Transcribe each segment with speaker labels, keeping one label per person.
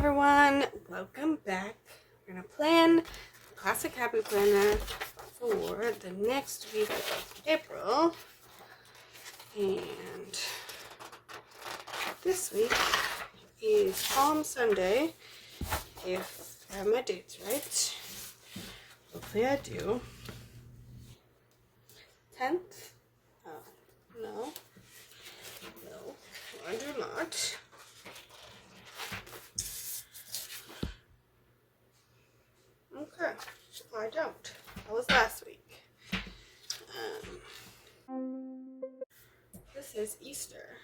Speaker 1: everyone, welcome back. We're gonna plan classic happy planner for the next week of April, and this week is Palm Sunday, if I have my dates right. Hopefully I do. 10th? Oh, no, I do not. Okay, I don't. That was last week. This is Easter.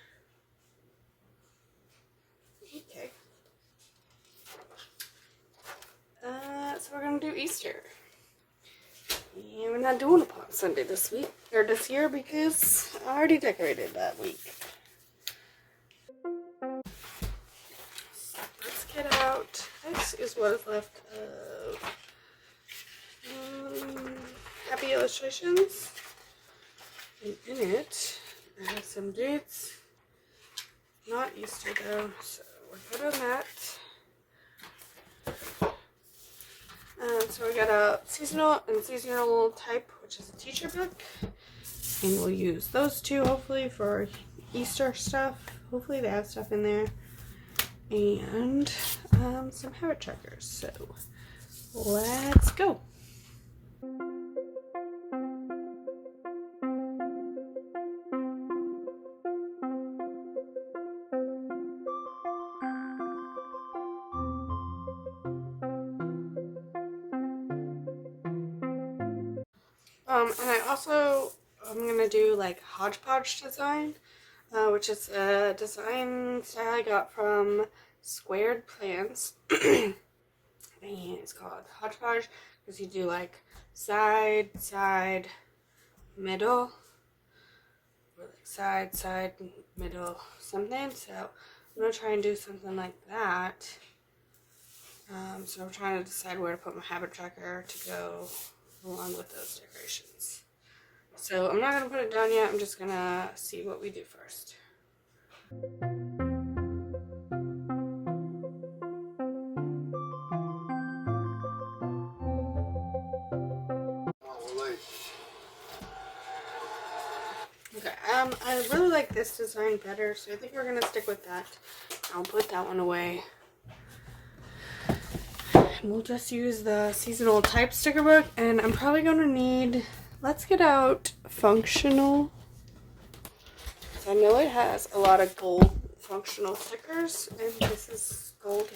Speaker 1: Okay. So we're gonna do Easter. And we're not doing a Palm Sunday this week, or this year, because I already decorated that week. So let's get out. This is what is left of Happy Illustrations. And in it, I have some dates. Not Easter though, so we're good on that. So we got a seasonal and seasonal type, which is a teacher book. And we'll use those two hopefully for Easter stuff. Hopefully they have stuff in there. And some habit trackers. So let's go. And I'm gonna do like hodgepodge design, which is a design style I got from Squaird plants. And it's called hodgepodge because you do like side, side, middle, or like side, side, middle, something. So I'm gonna try and do something like that. So I'm trying to decide where to put my habit tracker to go along with those decorations. So I'm not going to put it down yet, I'm just going to see what we do first. Okay, I really like this design better, so I think we're going to stick with that. I'll put that one away. And we'll just use the seasonal type sticker book, and I'm probably going to need, let's get out functional. I know it has a lot of gold functional stickers, and this is gold,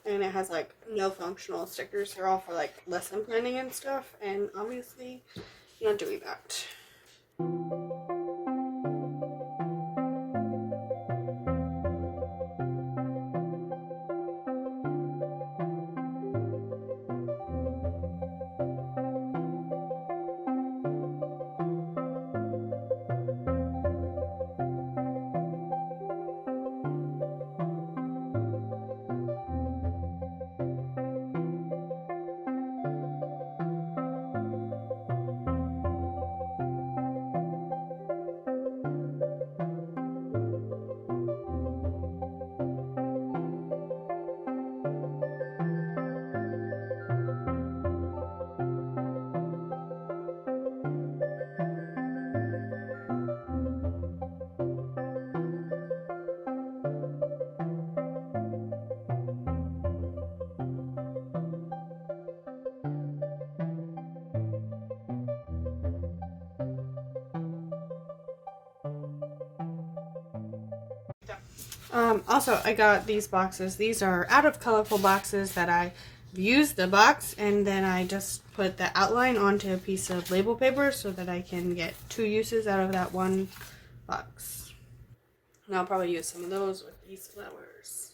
Speaker 1: and it has like no functional stickers. They're all for like lesson planning and stuff, and obviously I'm not doing that. Also, I got these boxes. These are out of colorful boxes that I used the box, and then I just put the outline onto a piece of label paper so that I can get 2 uses out of that one box. And I'll probably use some of those with these flowers.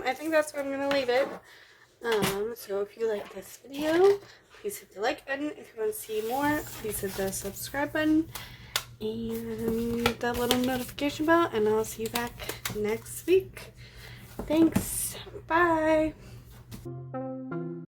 Speaker 1: I think that's where I'm gonna leave it. So if you like this video, please hit the like button. If you want to see more, please hit the subscribe button and the little notification bell, and I'll see you back next week. Thanks. Bye.